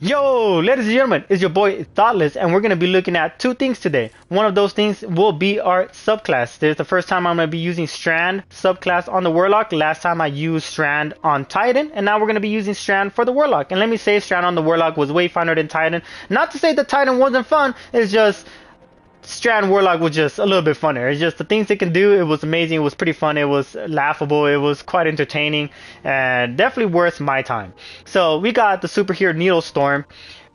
Yo, ladies and gentlemen, it's your boy Thoughtless, and we're going to be looking at two things today. One of those things will be our subclass. This is the first time I'm going to be using Strand subclass on the Warlock. Last time I used Strand on Titan, and now we're going to be using Strand for the Warlock. And let me say, Strand on the Warlock was way funner than Titan. Not to say the Titan wasn't fun, it's just Strand Warlock was just a little bit funner. It's just the things it can do, it was amazing, it was pretty fun, it was laughable, it was quite entertaining, and definitely worth my time. So we got the superhero Needle Storm.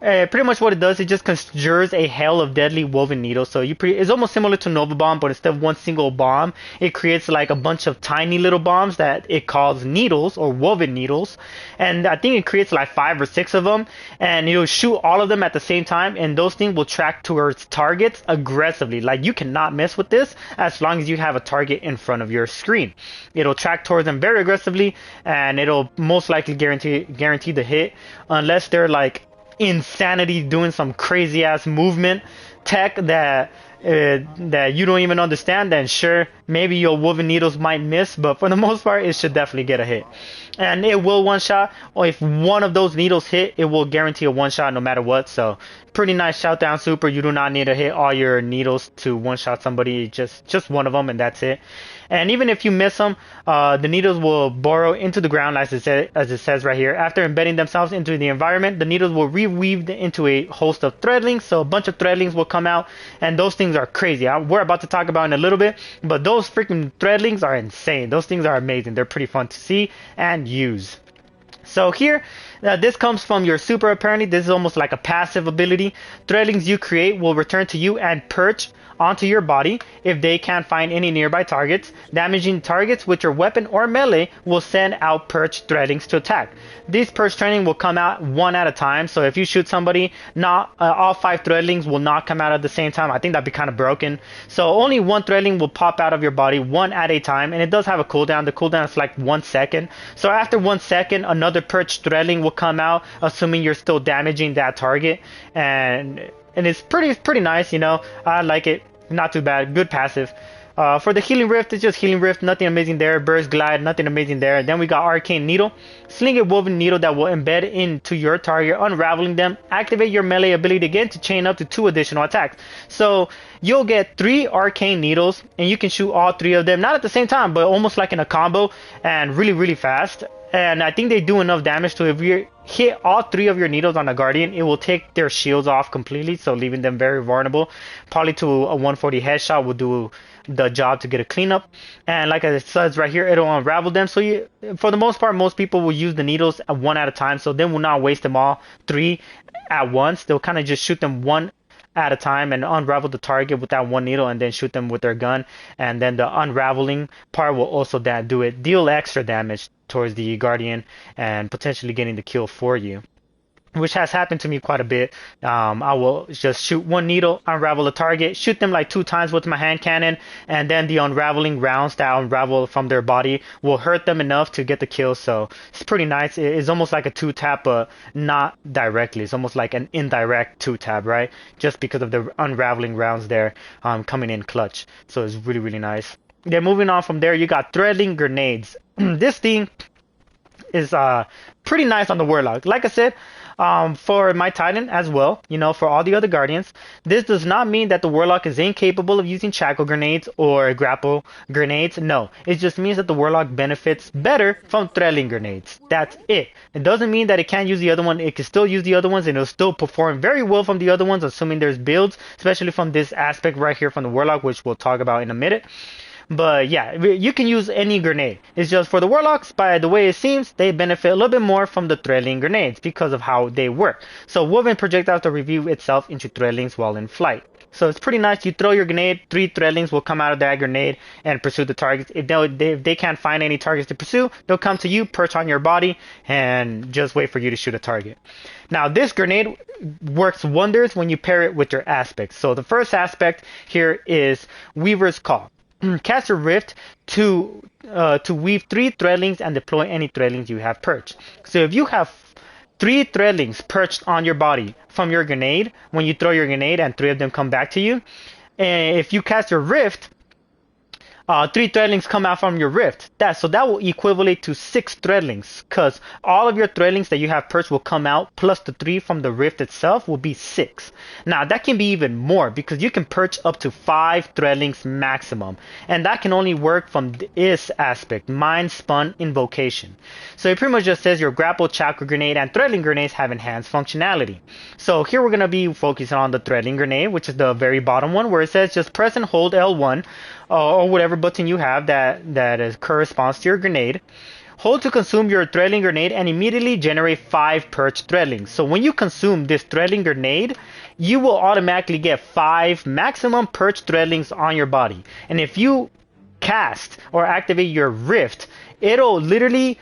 Pretty much what it does, it just conjures a hail of deadly woven needles. So it's almost similar to Nova Bomb, but instead of one single bomb, it creates like a bunch of tiny little bombs that it calls needles or woven needles. And I think it creates like 5 or 6 of them, and it'll shoot all of them at the same time. And those things will track towards targets aggressively. Like you cannot mess with this as long as you have a target in front of your screen. It'll track towards them very aggressively, and it'll most likely guarantee the hit unless they're like insanity doing some crazy ass movement tech that you don't even understand. Then sure, maybe your woven needles might miss, but for the most part it should definitely get a hit. And it will one shot, or if one of those needles hit, it will guarantee a one shot no matter what. So pretty nice shout down super. You do not need to hit all your needles to one shot somebody, just one of them, and that's it. And even if you miss them, the needles will burrow into the ground, as it says right here. After embedding themselves into the environment, the needles will reweave into a host of threadlings. So a bunch of threadlings will come out, and those things are crazy. We're about to talk about in a little bit, but those freaking threadlings are insane. Those things are amazing. They're pretty fun to see and use. So here, this comes from your super apparently. This is almost like a passive ability. Threadlings you create will return to you and perch onto your body if they can't find any nearby targets. Damaging targets with your weapon or melee will send out perch threadlings to attack. These perch threadlings will come out one at a time. So if you shoot somebody, not all 5 threadlings will not come out at the same time. I think that'd be kind of broken. So only one threadling will pop out of your body, one at a time, and it does have a cooldown. The cooldown is like 1 second. So after 1 second, another perch threadling will come out, assuming you're still damaging that target, and it's pretty nice, you know. I like it. Not too bad. Good passive. For the Healing Rift, it's just Healing Rift. Nothing amazing there. Burst Glide, nothing amazing there. Then we got Arcane Needle. Sling a woven needle that will embed into your target, unraveling them. Activate your melee ability again to chain up to 2 additional attacks. So you'll get 3 arcane needles, and you can shoot all 3 of them, not at the same time, but almost like in a combo, and really fast. And I think they do enough damage to, if you hit all 3 of your needles on a guardian, it will take their shields off completely, so leaving them very vulnerable. Probably to a 140 headshot will do the job to get a cleanup. And like it says right here, it'll unravel them. So for the most part, most people will use the needles one at a time, so they will not waste them all 3 at once. They'll kind of just shoot them one at a time and unravel the target with that one needle, and then shoot them with their gun. And then the unraveling part will also deal extra damage towards the guardian and potentially getting the kill for you, which has happened to me quite a bit. I will just shoot one needle, unravel a target, shoot them like 2 times with my hand cannon, and then the unraveling rounds that unravel from their body will hurt them enough to get the kill. So it's pretty nice. It's almost like a 2-tap, but not directly. It's almost like an indirect 2-tap, right? Just because of the unraveling rounds there coming in clutch. So it's really nice. Then moving on from there, you got Threadling Grenades. This thing is pretty nice on the Warlock. Like I said, for my Titan as well, you know, for all the other Guardians, this does not mean that the Warlock is incapable of using Shackle Grenades or Grapple Grenades. No, it just means that the Warlock benefits better from Threadling Grenades. That's it. It doesn't mean that it can't use the other one. It can still use the other ones, and it'll still perform very well from the other ones, assuming there's builds, especially from this aspect right here from the Warlock, which we'll talk about in a minute. But yeah, you can use any grenade. It's just for the Warlocks, by the way it seems, they benefit a little bit more from the Threadling Grenades because of how they work. So woven projectiles to review itself into threadlings while in flight. So it's pretty nice. You throw your grenade, 3 threadlings will come out of that grenade and pursue the targets. If they can't find any targets to pursue, they'll come to you, perch on your body, and just wait for you to shoot a target. Now this grenade works wonders when you pair it with your aspects. So the first aspect here is Weaver's Call. Cast your Rift to weave 3 threadlings and deploy any threadlings you have perched. So if you have 3 threadlings perched on your body from your grenade, when you throw your grenade and 3 of them come back to you, and if you cast your Rift, 3 threadlings come out from your rift. That will equivalent to 6 threadlings, because all of your threadlings that you have perched will come out, plus the 3 from the rift itself will be 6. Now that can be even more, because you can perch up to 5 threadlings maximum, and that can only work from this aspect, mind spun invocation. So it pretty much just says your grapple, chakra grenade, and threadling grenades have enhanced functionality. So here we're going to be focusing on the threadling grenade, which is the very bottom one, where it says just press and hold L1 or whatever button you have that corresponds to your grenade. Hold to consume your threadling grenade and immediately generate 5 perched threadlings. So when you consume this threadling grenade, you will automatically get 5 maximum perched threadlings on your body. And if you cast or activate your rift, it'll literally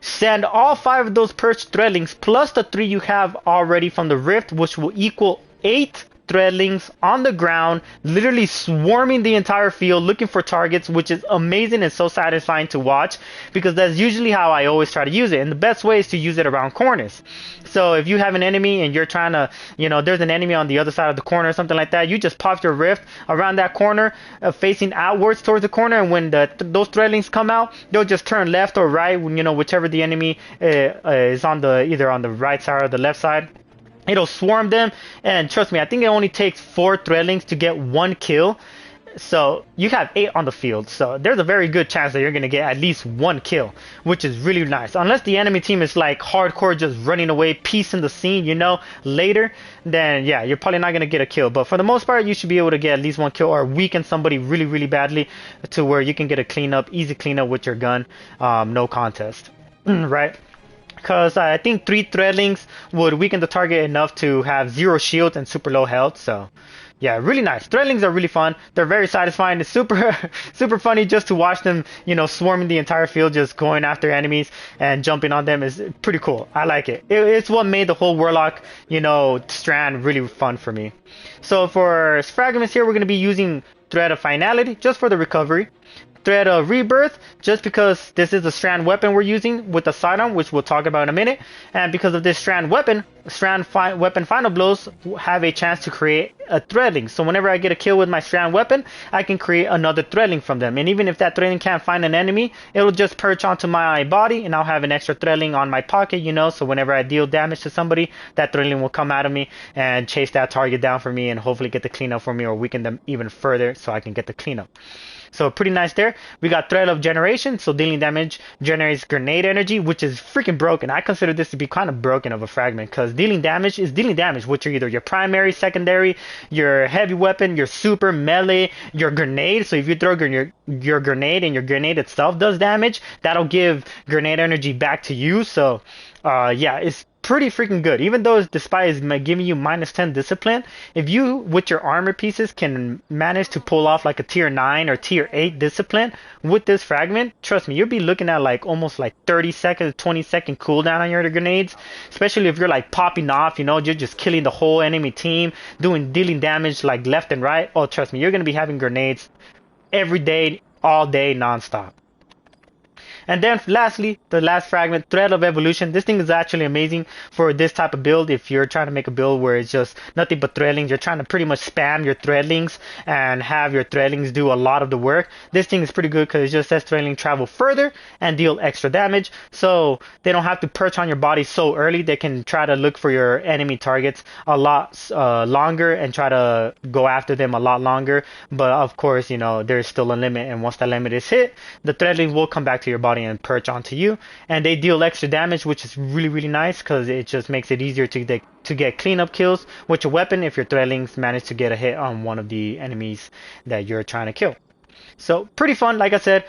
send all 5 of those perched threadlings plus the 3 you have already from the rift, which will equal 8 threadlings on the ground, literally swarming the entire field looking for targets, which is amazing and so satisfying to watch, because that's usually how I always try to use it. And the best way is to use it around corners. So if you have an enemy and you're trying to, there's an enemy on the other side of the corner or something like that, you just pop your rift around that corner, facing outwards towards the corner, and when those threadlings come out, they'll just turn left or right, whichever the enemy is on either on the right side or the left side. It'll swarm them, and trust me, I think it only takes 4 threadlings to get 1 kill. So you have 8 on the field, so there's a very good chance that you're going to get at least 1 kill, which is really nice. Unless the enemy team is like hardcore just running away, piecing the scene, later, then yeah, you're probably not going to get a kill. But for the most part, you should be able to get at least 1 kill or weaken somebody really, really badly to where you can get a easy cleanup with your gun, no contest, right? Because I think 3 threadlings would weaken the target enough to have 0 shields and super low health. So yeah, really nice. Threadlings are really fun. They're very satisfying. It's super super funny just to watch them, swarming the entire field, just going after enemies and jumping on them is pretty cool. I like it. It's what made the whole Warlock, Strand really fun for me. So for fragments here, we're going to be using Thread of Finality just for the recovery. Thread of Rebirth, just because this is a Strand weapon we're using with the sidearm, which we'll talk about in a minute. And because of this Strand weapon final blows have a chance to create a threadling. So whenever I get a kill with my Strand weapon, I can create another threadling from them. And even if that threadling can't find an enemy, it'll just perch onto my body, and I'll have an extra threadling on my pocket, so whenever I deal damage to somebody, that threadling will come out of me and chase that target down for me and hopefully get the cleanup for me, or weaken them even further so I can get the cleanup. So pretty nice there. We got Thread of Generation, so dealing damage generates grenade energy, which is freaking broken. I consider this to be kind of broken of a fragment, because dealing damage is dealing damage, which are either your primary, secondary, your heavy weapon, your super, melee, your grenade. So if you throw your grenade and your grenade itself does damage, that'll give grenade energy back to you. So yeah, it's pretty freaking good. Even though despite giving you -10 discipline, if you with your armor pieces can manage to pull off like a tier 9 or tier 8 discipline with this fragment, trust me, you'll be looking at like almost like 30 seconds, 20-second cooldown on your grenades, especially if you're like popping off, you're just killing the whole enemy team, dealing damage like left and right. Oh, trust me, you're going to be having grenades every day, all day, non-stop. And then lastly, the last fragment, Thread of Evolution. This thing is actually amazing for this type of build. If you're trying to make a build where it's just nothing but threadlings, you're trying to pretty much spam your threadlings and have your threadlings do a lot of the work. This thing is pretty good because it just says threadling travel further and deal extra damage. So they don't have to perch on your body so early. They can try to look for your enemy targets a lot longer and try to go after them a lot longer. But of course, there's still a limit. And once that limit is hit, the threadlings will come back to your body and perch onto you, and they deal extra damage, which is really, really nice because it just makes it easier to get cleanup kills with your weapon if your threadlings manage to get a hit on one of the enemies that you're trying to kill. So pretty fun, like I said.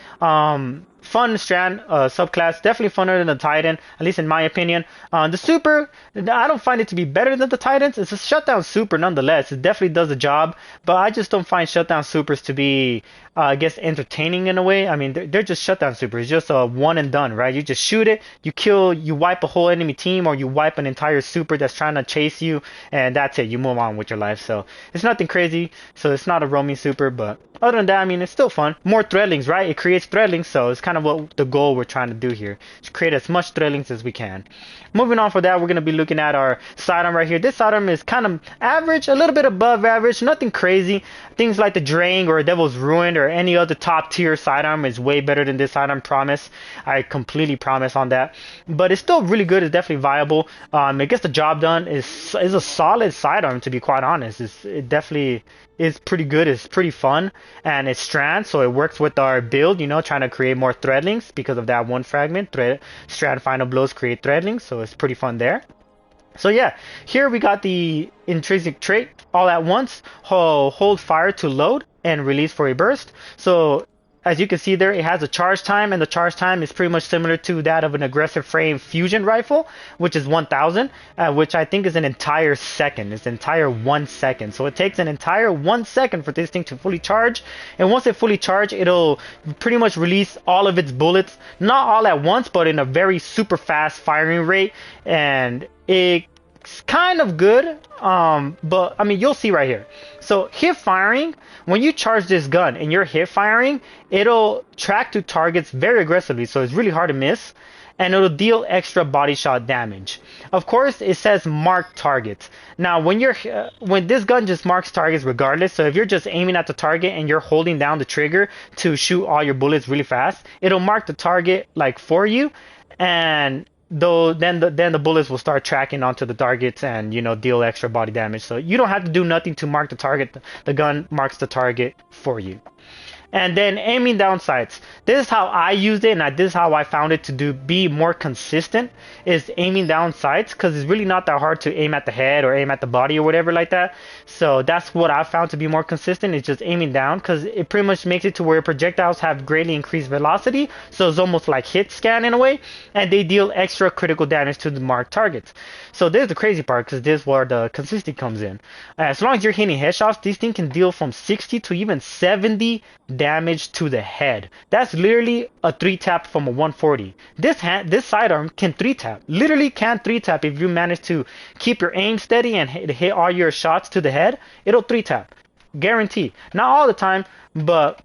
Fun Strand subclass, definitely funner than the Titan, at least in my opinion. The super, I don't find it to be better than the Titans. It's a shutdown super nonetheless. It definitely does the job, but I just don't find shutdown supers to be, I guess, entertaining in a way. I mean, they're just shutdown supers. It's just a one and done, right? You just shoot it, you kill, you wipe a whole enemy team, or you wipe an entire super that's trying to chase you, and that's it. You move on with your life. So it's nothing crazy. So it's not a roaming super, but other than that, I mean, it's still fun. More threadlings, right? It creates threadlings, so it's kind kind of what the goal we're trying to do here, to create as much threadlings as we can. Moving on for that, we're going to be looking at our sidearm right here. This sidearm is kind of average, a little bit above average, nothing crazy. Things like the Drang or Devil's Ruin or any other top tier sidearm is way better than this sidearm, promise. I completely promise on that. But it's still really good. It's definitely viable. It gets the job done. Is a solid sidearm, to be quite honest. It definitely is pretty good. It's pretty fun, and it's Strand, so it works with our build, you know, trying to create more threadlings because of that one fragment. Strand final blows create threadlings, so it's pretty fun there. So yeah, here we got the intrinsic trait all at once. Hold fire to load and release for a burst. So as you can see there, it has a charge time, and the charge time is pretty much similar to that of an aggressive frame fusion rifle, which is 1000, which I think is an entire second. It's an entire 1 second. So it takes an entire 1 second for this thing to fully charge. And once it fully charged, it'll pretty much release all of its bullets, not all at once, but in a very super fast firing rate. And it's kind of good, but I mean, you'll see right here. So hip firing, when you charge this gun and you're hip firing, it'll track to targets very aggressively, so it's really hard to miss, and it'll deal extra body shot damage. Of course, it says mark targets. Now, when this gun just marks targets regardless, so if you're just aiming at the target and you're holding down the trigger to shoot all your bullets really fast, it'll mark the target like for you, and then the bullets will start tracking onto the targets and, you know, deal extra body damage. So you don't have to do nothing to mark the target. The gun marks the target for you. And then aiming down sights. This is how I used it, and this is how I found it to be more consistent, is aiming down sights, because it's really not that hard to aim at the head or aim at the body or whatever like that. So that's what I found to be more consistent, is just aiming down, because it pretty much makes it to where projectiles have greatly increased velocity, so it's almost like hit scan in a way, and they deal extra critical damage to the marked targets. So this is the crazy part, because this is where the consistency comes in. As long as you're hitting headshots, these things can deal from 60 to even 70 damage to the head. That's literally a 3-tap from a 140. This sidearm can 3-tap. Literally can 3-tap if you manage to keep your aim steady and hit all your shots to the head. It'll 3-tap. Guarantee. Not all the time, but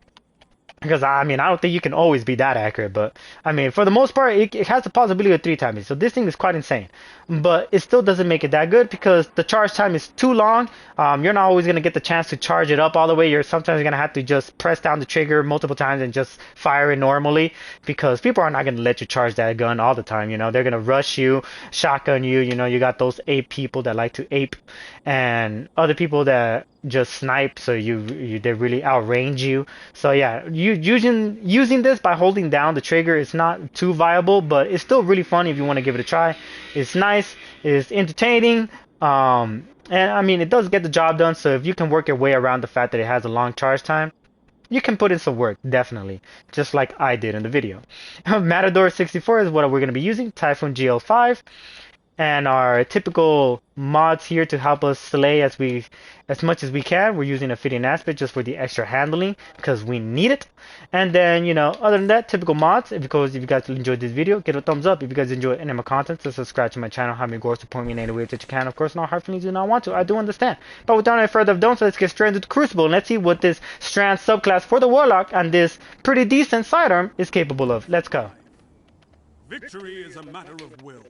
because I mean, I don't think you can always be that accurate, but I mean, for the most part, it has the possibility of 3 times. So this thing is quite insane, but it still doesn't make it that good because the charge time is too long. You're not always going to get the chance to charge it up all the way. You're sometimes going to have to just press down the trigger multiple times and just fire it normally, because people are not going to let you charge that gun all the time. You know, they're going to rush you, shotgun you. You know, you got those ape people that like to ape, and other people that just snipe, so they really outrange you. So yeah, using this by holding down the trigger is not too viable, but it's still really fun if you want to give it a try. It's nice, it's entertaining, and I mean, it does get the job done. So if you can work your way around the fact that it has a long charge time, you can put in some work, definitely, just like I did in the video. Matador 64 is what we're going to be using, Typhoon GL5, and our typical mods here to help us slay as much as we can. We're using a fitting aspect just for the extra handling, because we need it. And then, you know, other than that, typical mods. If you guys enjoyed this video, give it a thumbs up. If you guys enjoy any of my content, so subscribe to my channel. Help me grow, support me in any way that you can. Of course, not hard feelings do not want to. I do understand. But without any further ado, so let's get straight into the Crucible and let's see what this Strand subclass for the Warlock and this pretty decent sidearm is capable of. Let's go. Victory is a matter of will.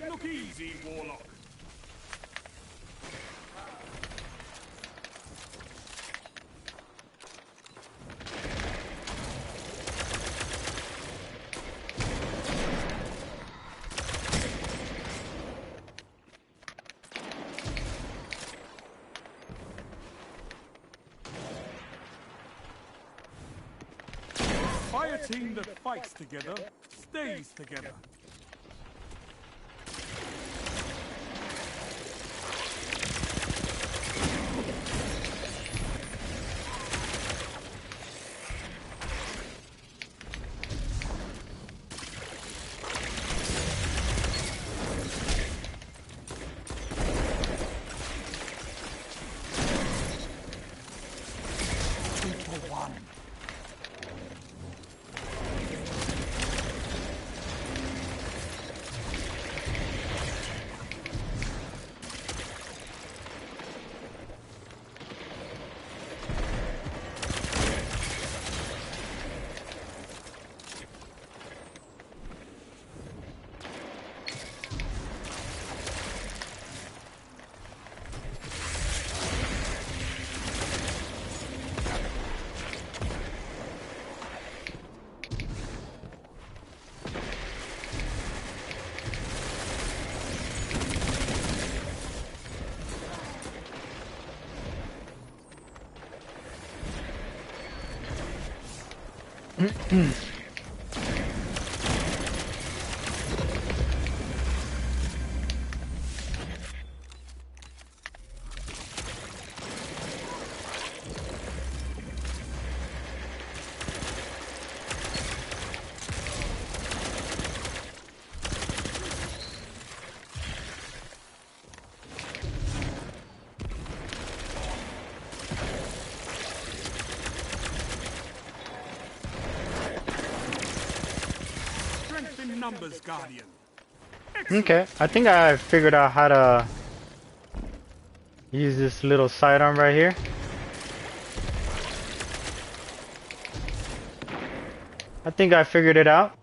that look easy, Warlock. Fire team that fights together stays together. Numbers, Guardian. Okay, I think I figured out how to use this little sidearm right here. I think I figured it out.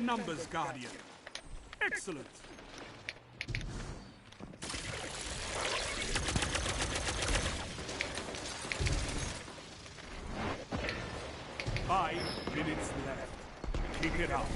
Numbers, Guardian. Excellent. Five minutes left. Keep it up.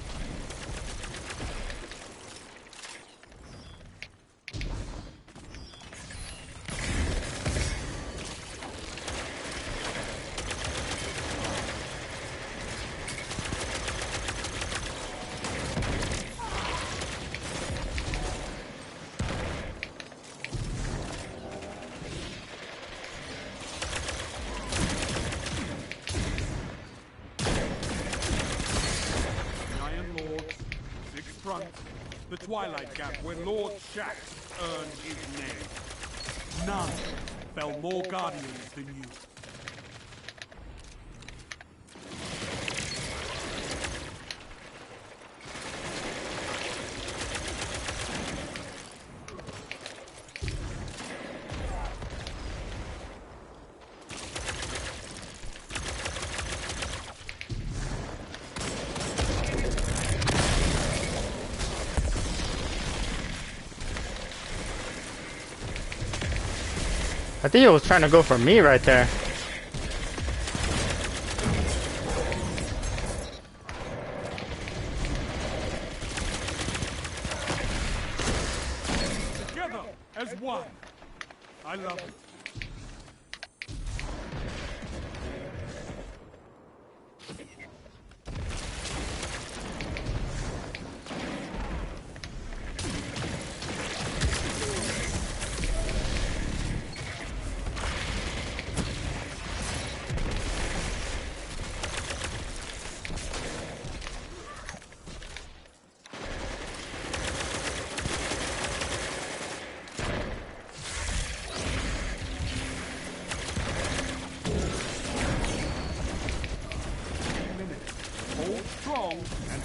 The Twilight Gap where Lord Shax earned his name. None fell more guardians than you. I think it was trying to go for me right there. Together as one. I love it.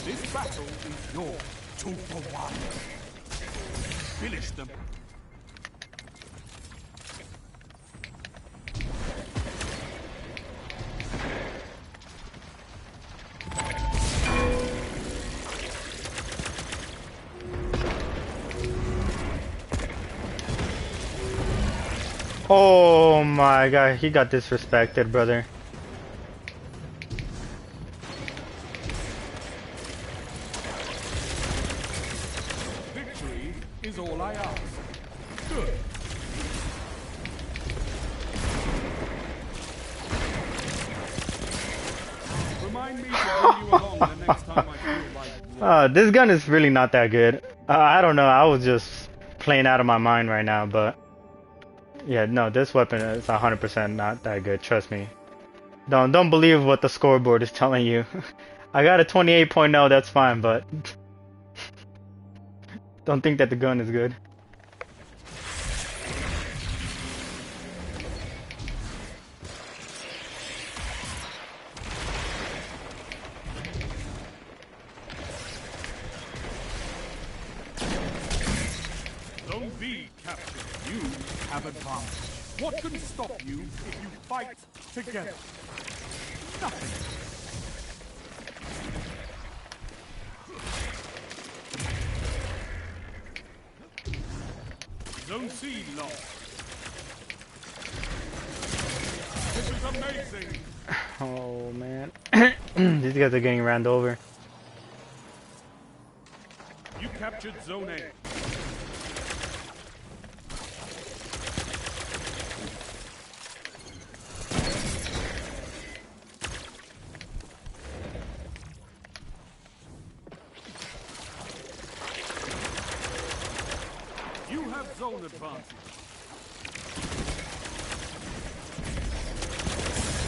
This battle is yours. 2 for 1. Finish them. Oh my god, he got disrespected, brother. Victory is all I ask. Good. Remind me to bring you along the next time I feel like war. This gun is really not that good. I don't know, I was just playing out of my mind right now, but yeah, no, this weapon is 100% not that good, trust me. Don't believe what the scoreboard is telling you. I got a 28.0, that's fine, but don't think that the gun is good. Zone B captured. You have advantage. What can stop you if you fight together? Nothing. Zone C lost. This is amazing. Oh man. These guys are getting ran over. You captured Zone A. You have zone advantage.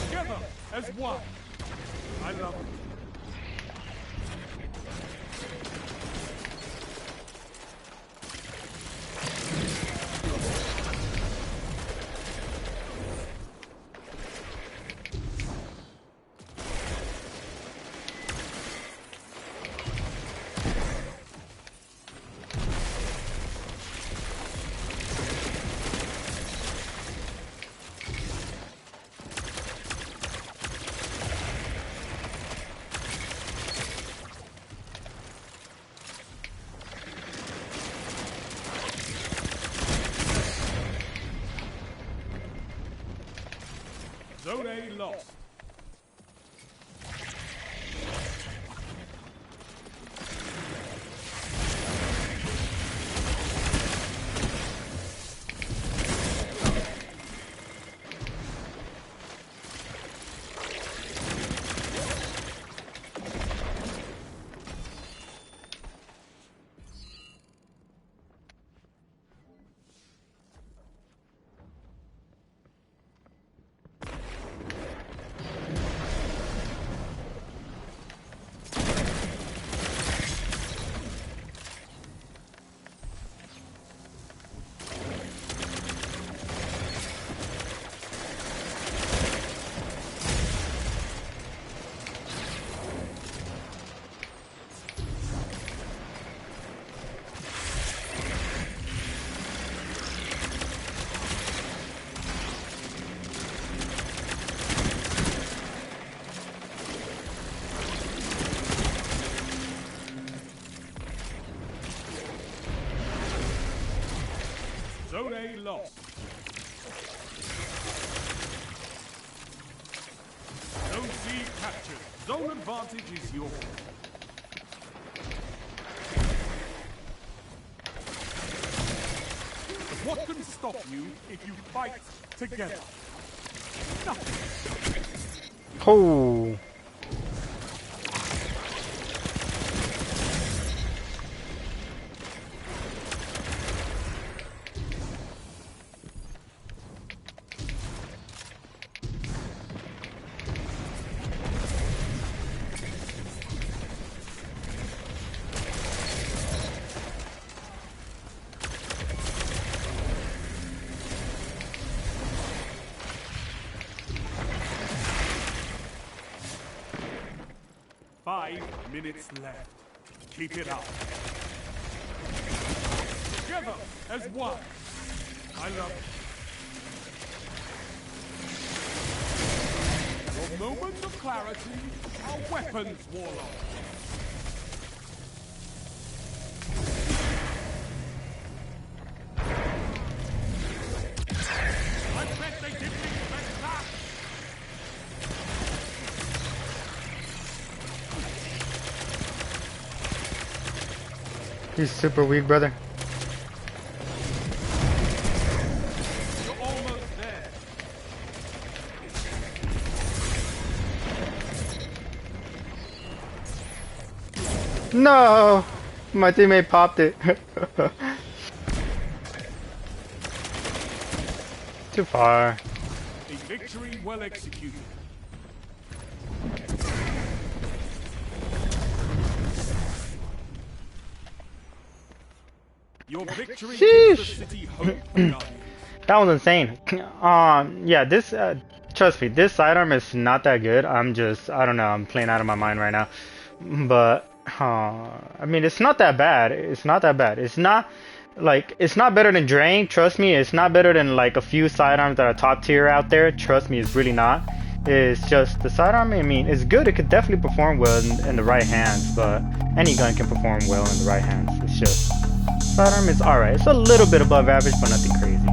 Together as one. I love it. Zone A lost. Zone A lost. Zone C captured. Zone advantage is yours. What can stop you if you fight together? Nothing. Oh. 5 minutes left. Keep it up. Together as one. I love it. Your moments of clarity are weapons, Warlock. I bet they didn't expect that. He's super weak, brother. You're almost there. No! My teammate popped it. Too far. A victory well executed. Your victory gives the city hope. That was insane. Yeah, this, trust me, this sidearm is not that good. I don't know, I'm playing out of my mind right now. But, I mean, it's not that bad. It's not that bad. It's not better than Drain. Trust me, it's not better than like a few sidearms that are top tier out there. Trust me, it's really not. It's just the sidearm, I mean, it's good. It could definitely perform well in the right hands, but any gun can perform well in the right hands. It's just, sidearm is alright. It's a little bit above average, but nothing crazy.